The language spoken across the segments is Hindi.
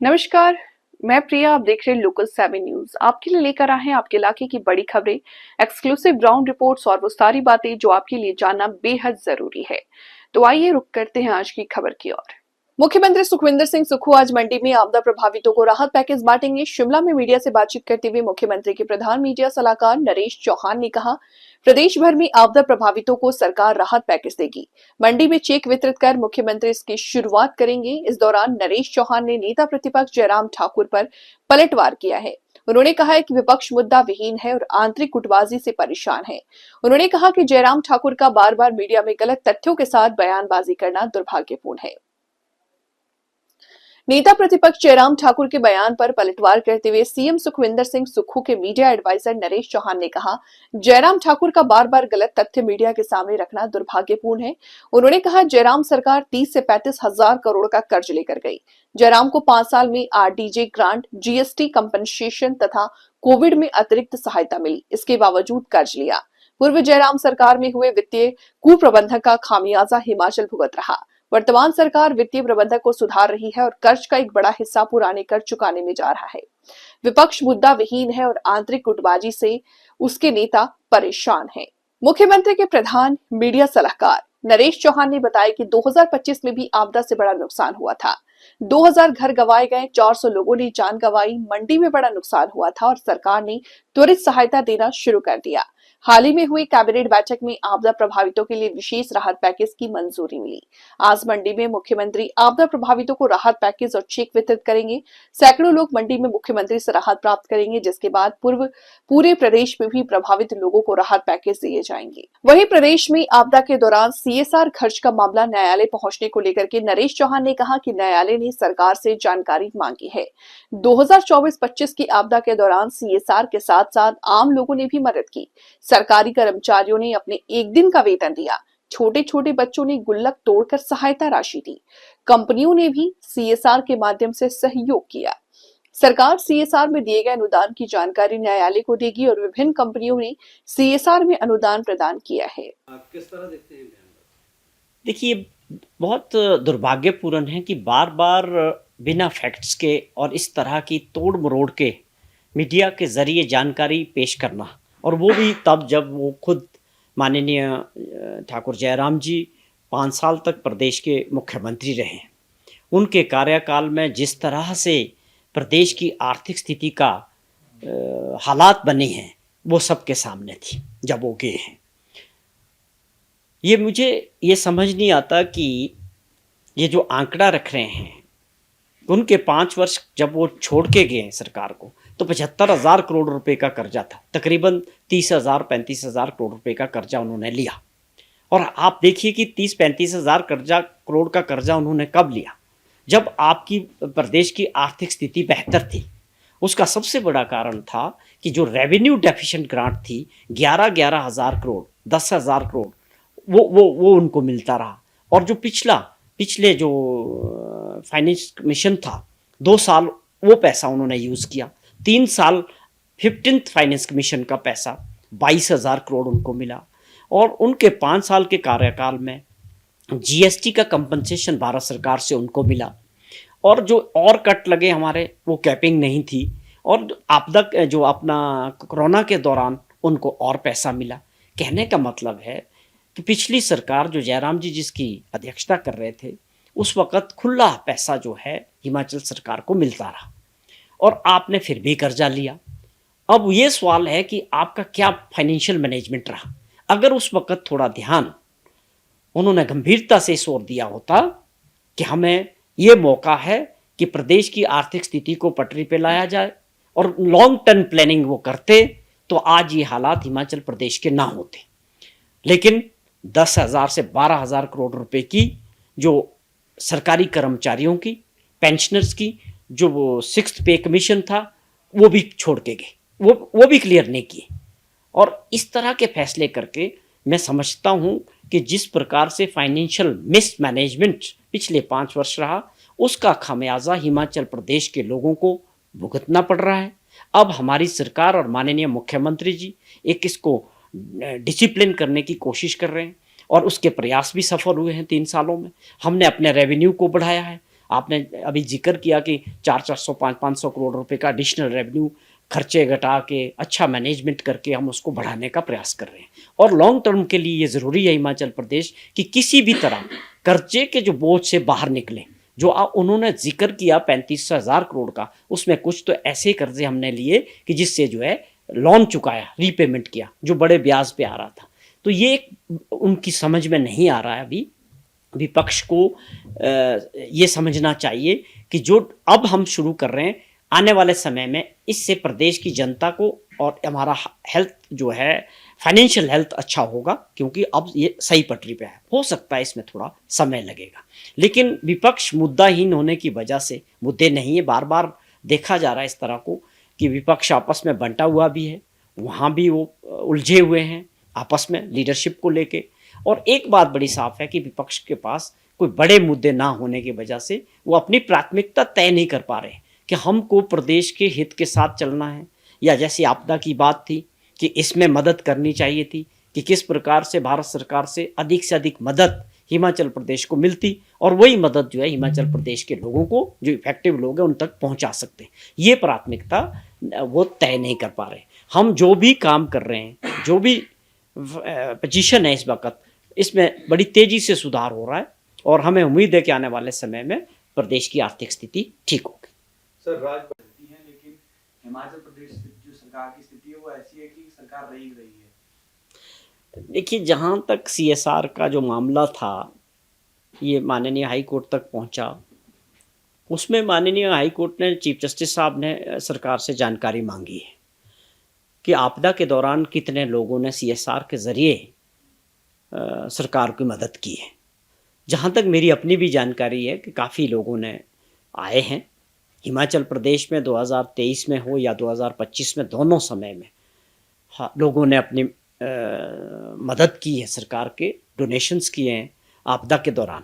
नमस्कार। मैं प्रिया, आप देख रहे हैं लोकल 7 न्यूज। आपके लिए लेकर आए हैं आपके इलाके की बड़ी खबरें, एक्सक्लूसिव ग्राउंड रिपोर्ट्स और वो सारी बातें जो आपके लिए जानना बेहद जरूरी है। तो आइए रुक करते हैं आज की खबर की ओर। मुख्यमंत्री सुखविंदर सिंह सुक्खू आज मंडी में आपदा प्रभावितों को राहत पैकेज बांटेंगे। शिमला में मीडिया से बातचीत करते हुए मुख्यमंत्री के प्रधान मीडिया सलाहकार नरेश चौहान ने कहा, प्रदेश भर में आपदा प्रभावितों को सरकार राहत पैकेज देगी। मंडी में चेक वितरित कर मुख्यमंत्री इसकी शुरुआत करेंगे। इस दौरान नरेश चौहान ने नेता प्रतिपक्ष जयराम ठाकुर पर पलटवार किया है। उन्होंने कहा है कि विपक्ष मुद्दा विहीन है और आंतरिक गुटबाजी से परेशान है। उन्होंने कहा कि जयराम ठाकुर का बार बार मीडिया में गलत तथ्यों के साथ बयानबाजी करना दुर्भाग्यपूर्ण है। नेता प्रतिपक्ष जयराम ठाकुर के बयान पर पलटवार करते हुए सीएम सुखविंदर सिंह सुक्खू के मीडिया एडवाइजर नरेश चौहान ने कहा, जयराम ठाकुर का बार बार गलत तथ्य मीडिया के सामने रखना दुर्भाग्यपूर्ण है। उन्होंने कहा, जयराम सरकार 30 से 35 हजार करोड़ का कर्ज लेकर गई। जयराम को 5 साल में आरडीजे ग्रांट, जीएसटी कंपनसेशन तथा कोविड में अतिरिक्त सहायता मिली, इसके बावजूद कर्ज लिया। पूर्व जयराम सरकार में हुए वित्तीय कुप्रबंधन का खामियाजा हिमाचल भुगत रहा। वर्तमान सरकार वित्तीय प्रबंधन को सुधार रही है और कर्ज का एक बड़ा हिस्सा पुराने कर्ज चुकाने में जा रहा है। विपक्ष मुद्दा विहीन है और आंतरिक गुटबाजी से उसके नेता परेशान हैं। मुख्यमंत्री के प्रधान मीडिया सलाहकार नरेश चौहान ने बताया कि 2025 में भी आपदा से बड़ा नुकसान हुआ था। 2000 घर गंवाए गए, 400 लोगों ने जान गंवाई, मंडी में बड़ा नुकसान हुआ था और सरकार ने त्वरित सहायता देना शुरू कर दिया। हाल ही में हुई कैबिनेट बैठक में आपदा प्रभावितों के लिए विशेष राहत पैकेज की मंजूरी मिली। आज मंडी में मुख्यमंत्री आपदा प्रभावितों को राहत पैकेज और चेक वितरित करेंगे। सैकड़ों लोग मंडी में मुख्यमंत्री से राहत प्राप्त करेंगे, जिसके बाद पूरे प्रदेश में भी प्रभावित लोगों को राहत पैकेज दिए जाएंगे। वहीं प्रदेश में आपदा के दौरान सीएसआर खर्च का मामला न्यायालय पहुंचने को लेकर के नरेश चौहान ने कहा कि न्यायालय ने सरकार से जानकारी मांगी है। 2024-25 की आपदा के दौरान सीएसआर के साथ साथ आम लोगों ने भी मदद की। सरकारी कर्मचारियों ने अपने एक दिन का वेतन दिया। छोटे छोटे बच्चों ने गुल्लक तोड़कर सहायता राशि दी। कंपनियों ने भी सीएसआर के माध्यम से सहयोग किया। सरकार सीएसआर में दिए गए अनुदान की जानकारी न्यायालय को देगी और विभिन्न कंपनियों ने सीएसआर में अनुदान प्रदान किया है। आप किस तरह देखते हैं? देखिए, बहुत दुर्भाग्यपूर्ण है कि बार बार बिना फैक्ट्स के और इस तरह की तोड़ मरोड़ के मीडिया के जरिए जानकारी पेश करना, और वो भी तब जब वो खुद माननीय ठाकुर जयराम जी 5 साल तक प्रदेश के मुख्यमंत्री रहे। उनके कार्यकाल में जिस तरह से प्रदेश की आर्थिक स्थिति का हालात बने हैं वो सबके सामने थी जब वो गए हैं। मुझे ये समझ नहीं आता कि ये जो आंकड़ा रख रहे हैं, उनके 5 वर्ष जब वो छोड़ के गए सरकार को तो 75,000 करोड़ रुपए का कर्जा था। तकरीबन 30,000-35,000 करोड़ रुपए का कर्जा उन्होंने लिया। और आप देखिए कि 30-35,000 करोड़ का कर्जा उन्होंने कब लिया? जब आपकी प्रदेश की आर्थिक स्थिति बेहतर थी। उसका सबसे बड़ा कारण था कि जो रेवेन्यू डेफिशिएंट ग्रांट थी 11-11 हज़ार करोड़, 10,000 करोड़ वो उनको मिलता रहा। और जो पिछले जो फाइनेंस कमीशन था 2 साल वो पैसा उन्होंने यूज़ किया। 3 साल 15th फाइनेंस कमीशन का पैसा 22,000 करोड़ उनको मिला। और उनके 5 साल के कार्यकाल में जीएसटी का कंपनसेशन भारत सरकार से उनको मिला। और जो और कट लगे हमारे, वो कैपिंग नहीं थी। और आपदा जो अपना कोरोना के दौरान उनको और पैसा मिला। कहने का मतलब है कि पिछली सरकार जो जयराम जी जिसकी अध्यक्षता कर रहे थे, उस वक़्त खुला पैसा जो है हिमाचल सरकार को मिलता रहा और आपने फिर भी कर्जा लिया। अब ये सवाल है कि आपका क्या फाइनेंशियल मैनेजमेंट रहा? अगर उस वक़्त थोड़ा ध्यान उन्होंने गंभीरता से इस ओर दिया होता कि हमें ये मौका है कि प्रदेश की आर्थिक स्थिति को पटरी पे लाया जाए और लॉन्ग टर्म प्लानिंग वो करते, तो आज ये हालात हिमाचल प्रदेश के ना होते। लेकिन 10,000 से 12,000 करोड़ रुपए की जो सरकारी कर्मचारियों की, पेंशनर्स की जो वो 6th पे कमीशन था वो भी छोड़ के गए, वो भी क्लियर नहीं किए। और इस तरह के फैसले करके मैं समझता हूँ कि जिस प्रकार से फाइनेंशियल मिसमैनेजमेंट पिछले 5 वर्ष रहा, उसका खामियाजा हिमाचल प्रदेश के लोगों को भुगतना पड़ रहा है। अब हमारी सरकार और माननीय मुख्यमंत्री जी एक इसको डिसिप्लिन करने की कोशिश कर रहे हैं और उसके प्रयास भी सफल हुए हैं। 3 सालों में हमने अपने रेवेन्यू को बढ़ाया है। आपने अभी जिक्र किया कि 400 500 करोड़ रुपए का एडिशनल रेवेन्यू खर्चे घटा के अच्छा मैनेजमेंट करके हम उसको बढ़ाने का प्रयास कर रहे हैं। और लॉन्ग टर्म के लिए ये ज़रूरी है हिमाचल प्रदेश कि किसी भी तरह कर्जे के जो बोझ से बाहर निकले। जो उन्होंने जिक्र किया 35,000 करोड़ का, उसमें कुछ तो ऐसे कर्जे हमने लिए कि जिससे जो है लोन चुकाया, रीपेमेंट किया, जो बड़े ब्याज पे आ रहा था। तो ये उनकी समझ में नहीं आ रहा है। अभी विपक्ष को ये समझना चाहिए कि जो अब हम शुरू कर रहे हैं, आने वाले समय में इससे प्रदेश की जनता को और हमारा हेल्थ जो है, फाइनेंशियल हेल्थ अच्छा होगा, क्योंकि अब ये सही पटरी पे है। हो सकता है इसमें थोड़ा समय लगेगा, लेकिन विपक्ष मुद्दाहीन होने की वजह से, मुद्दे नहीं है, बार बार देखा जा रहा है इस तरह को कि विपक्ष आपस में बंटा हुआ भी है, वहाँ भी वो उलझे हुए हैं आपस में लीडरशिप को लेके। और एक बात बड़ी साफ है कि विपक्ष के पास कोई बड़े मुद्दे ना होने की वजह से वो अपनी प्राथमिकता तय नहीं कर पा रहे कि हमको प्रदेश के हित के साथ चलना है, या जैसी आपदा की बात थी कि इसमें मदद करनी चाहिए थी कि किस प्रकार से भारत सरकार से अधिक मदद हिमाचल प्रदेश को मिलती, और वही मदद जो है हिमाचल प्रदेश के लोगों को, जो इफेक्टिव लोग हैं, उन तक पहुंचा सकते हैं। ये प्राथमिकता वो तय नहीं कर पा रहे। हम जो भी काम कर रहे हैं, जो भी पोजीशन है इस वक्त, इसमें बड़ी तेजी से सुधार हो रहा है, और हमें उम्मीद है कि आने वाले समय में प्रदेश की आर्थिक स्थिति ठीक होगी। सर, राज बदलती है, लेकिन हिमाचल प्रदेश जो सरकार की स्थिति है वो ऐसी है कि सरकार रही है। देखिए, जहाँ तक CSR का जो मामला था, ये माननीय हाई कोर्ट तक पहुँचा, उसमें माननीय हाई कोर्ट ने, चीफ जस्टिस साहब ने सरकार से जानकारी मांगी है कि आपदा के दौरान कितने लोगों ने CSR के ज़रिए सरकार की मदद की है। जहाँ तक मेरी अपनी भी जानकारी है कि काफ़ी लोगों ने आए हैं हिमाचल प्रदेश में, 2023 में हो या 2025 में, दोनों समय में हाँ, लोगों ने अपनी मदद की है, सरकार के डोनेशंस किए हैं आपदा के दौरान।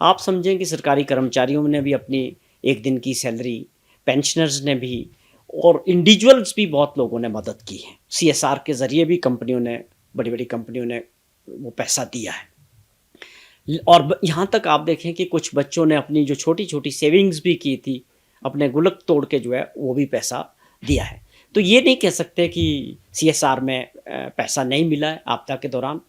आप समझें कि सरकारी कर्मचारियों ने भी अपनी एक दिन की सैलरी, पेंशनर्स ने भी, और इंडिविजुअल्स भी बहुत लोगों ने मदद की है। CSR के ज़रिए भी कंपनियों ने, बड़ी बड़ी कंपनियों ने वो पैसा दिया है। और यहाँ तक आप देखें कि कुछ बच्चों ने अपनी जो छोटी छोटी सेविंग्स भी की थी, अपने गुल्लक तोड़ के जो है वो भी पैसा दिया है। तो ये नहीं कह सकते कि CSR में पैसा नहीं मिला है आपदा के दौरान।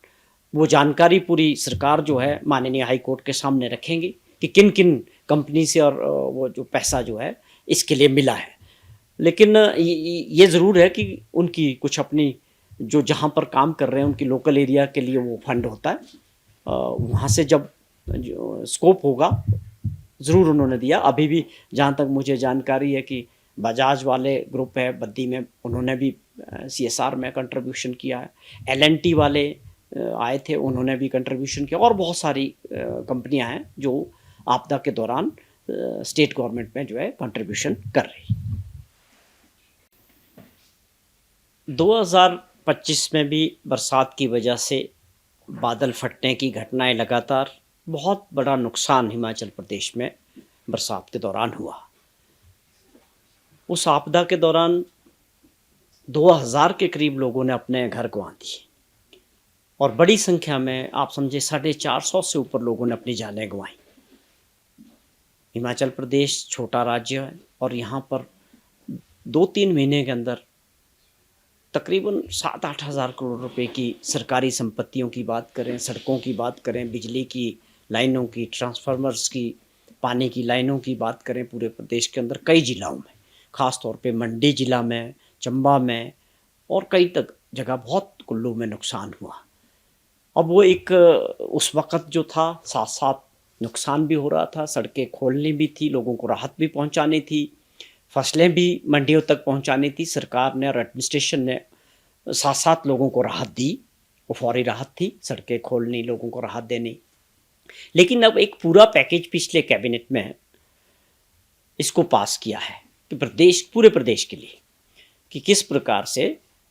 वो जानकारी पूरी सरकार जो है माननीय हाई कोर्ट के सामने रखेंगी कि किन किन कंपनी से और वो जो पैसा जो है इसके लिए मिला है। लेकिन ये ज़रूर है कि उनकी कुछ अपनी, जो जहाँ पर काम कर रहे हैं उनकी लोकल एरिया के लिए वो फंड होता है, वहाँ से जब जो स्कोप होगा ज़रूर उन्होंने दिया। अभी भी जहाँ तक मुझे जानकारी है कि बजाज वाले ग्रुप है बद्दी में, उन्होंने भी CSR में कंट्रीब्यूशन किया है। L&T वाले आए थे, उन्होंने भी कंट्रीब्यूशन किया, और बहुत सारी कंपनियां हैं जो आपदा के दौरान स्टेट गवर्नमेंट में जो है कंट्रीब्यूशन कर रही। 2025 में भी बरसात की वजह से बादल फटने की घटनाएं लगातार, बहुत बड़ा नुकसान हिमाचल प्रदेश में बरसात के दौरान हुआ। उस आपदा के दौरान 2000 के करीब लोगों ने अपने घर गंवा दिए, और बड़ी संख्या में, आप समझे 450 से ऊपर लोगों ने अपनी जानें गंवाई। हिमाचल प्रदेश छोटा राज्य है, और यहाँ पर 2-3 महीने के अंदर तकरीबन 7-8 हज़ार करोड़ रुपए की सरकारी संपत्तियों की बात करें, सड़कों की बात करें, बिजली की लाइनों की, ट्रांसफार्मर्स की, पानी की लाइनों की बात करें, पूरे प्रदेश के अंदर कई जिलों में, ख़ास तौर पे मंडी जिला में, चंबा में, और कई तक जगह बहुत कुल्लू में नुकसान हुआ। अब वो एक उस वक़्त जो था, साथ साथ नुकसान भी हो रहा था, सड़कें खोलनी भी थी, लोगों को राहत भी पहुंचानी थी, फसलें भी मंडियों तक पहुंचानी थी। सरकार ने और एडमिनिस्ट्रेशन ने साथ साथ लोगों को राहत दी, वो फौरी राहत थी, सड़कें खोलनी, लोगों को राहत देनी। लेकिन अब एक पूरा पैकेज पिछले कैबिनेट में इसको पास किया है कि पूरे प्रदेश के लिए, कि किस प्रकार से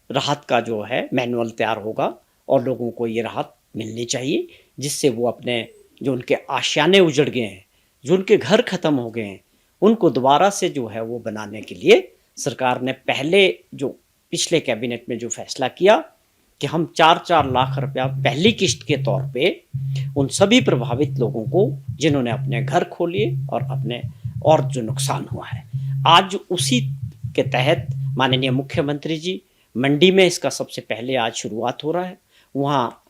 राहत का जो है मैनुअल तैयार होगा, और लोगों को ये राहत मिलनी चाहिए, जिससे वो अपने, जो उनके आशियाने उजड़ गए हैं, जो उनके घर ख़त्म हो गए हैं, उनको दोबारा से जो है वो बनाने के लिए सरकार ने पहले जो पिछले कैबिनेट में जो फैसला किया कि हम 4-4 लाख रुपया पहली किस्त के तौर पे उन सभी प्रभावित लोगों को जिन्होंने अपने घर खो लिए और अपने और जो नुकसान हुआ है, आज उसी के तहत माननीय मुख्यमंत्री जी मंडी में इसका सबसे पहले आज शुरुआत हो रहा है। वहाँ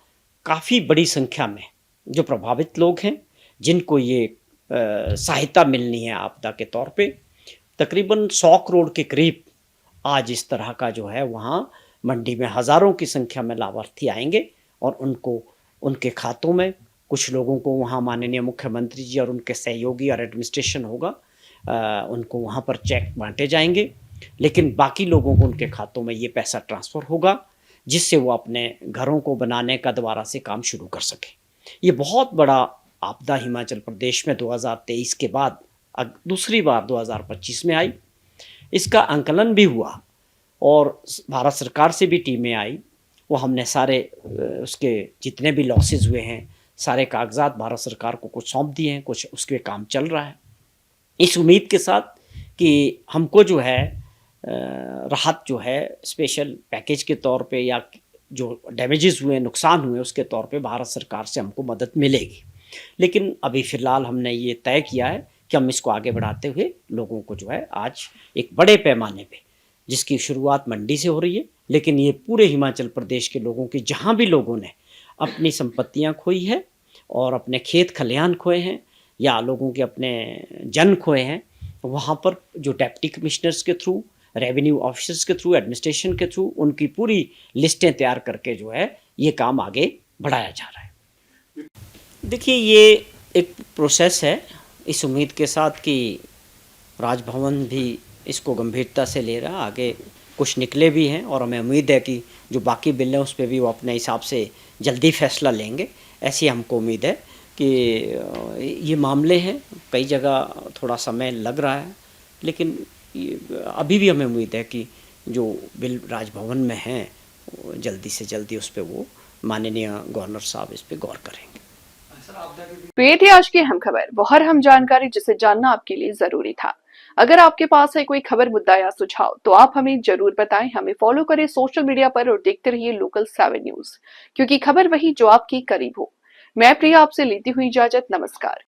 काफ़ी बड़ी संख्या में जो प्रभावित लोग हैं जिनको ये सहायता मिलनी है आपदा के तौर पे, तकरीबन 100 करोड़ के करीब आज इस तरह का जो है वहाँ मंडी में हज़ारों की संख्या में लाभार्थी आएंगे और उनको उनके खातों में, कुछ लोगों को वहाँ माननीय मुख्यमंत्री जी और उनके सहयोगी और एडमिनिस्ट्रेशन होगा, उनको वहाँ पर चेक बांटे जाएंगे, लेकिन बाकी लोगों को उनके खातों में ये पैसा ट्रांसफ़र होगा जिससे वो अपने घरों को बनाने का दोबारा से काम शुरू कर सकें। ये बहुत बड़ा आपदा हिमाचल प्रदेश में 2023 के बाद दूसरी बार 2025 में आई। इसका आंकलन भी हुआ और भारत सरकार से भी टीमें आई। वो हमने सारे उसके जितने भी लॉसेस हुए हैं सारे कागजात भारत सरकार को कुछ सौंप दिए हैं, कुछ उसके काम चल रहा है, इस उम्मीद के साथ कि हमको जो है राहत जो है स्पेशल पैकेज के तौर पे या जो डैमेजेस हुए, नुकसान हुए, उसके तौर पे भारत सरकार से हमको मदद मिलेगी। लेकिन अभी फ़िलहाल हमने ये तय किया है कि हम इसको आगे बढ़ाते हुए लोगों को जो है आज एक बड़े पैमाने पे, जिसकी शुरुआत मंडी से हो रही है, लेकिन ये पूरे हिमाचल प्रदेश के लोगों की जहाँ भी लोगों ने अपनी संपत्तियाँ खोई है और अपने खेत खलिहान खोए हैं या लोगों के अपने जन खोए हैं, वहाँ पर जो डिप्टी कमिश्नर्स के थ्रू, रेवेन्यू ऑफिसर्स के थ्रू, एडमिनिस्ट्रेशन के थ्रू उनकी पूरी लिस्टें तैयार करके जो है ये काम आगे बढ़ाया जा रहा है। देखिए, ये एक प्रोसेस है, इस उम्मीद के साथ कि राजभवन भी इसको गंभीरता से ले रहा है, आगे कुछ निकले भी हैं और हमें उम्मीद है कि जो बाकी बिल हैं उस पर भी वो अपने हिसाब से जल्दी फैसला लेंगे। ऐसी हमको उम्मीद है कि ये मामले हैं, कई जगह थोड़ा समय लग रहा है, लेकिन अभी भी हमें उम्मीद है कि जो बिल राजभवन में हैं जल्दी से जल्दी उस पर वो माननीय गवर्नर साहब इस पर गौर करेंगे। तो ये थी आज की अहम खबर, वो हर हम जानकारी जिसे जानना आपके लिए जरूरी था। अगर आपके पास है कोई खबर, मुद्दा या सुझाव तो आप हमें जरूर बताएं। हमें फॉलो करें सोशल मीडिया पर और देखते रहिए लोकल 7 न्यूज, क्योंकि खबर वही जो आपके करीब हो। मैं प्रिया आपसे लेती हुई इजाजत, नमस्कार।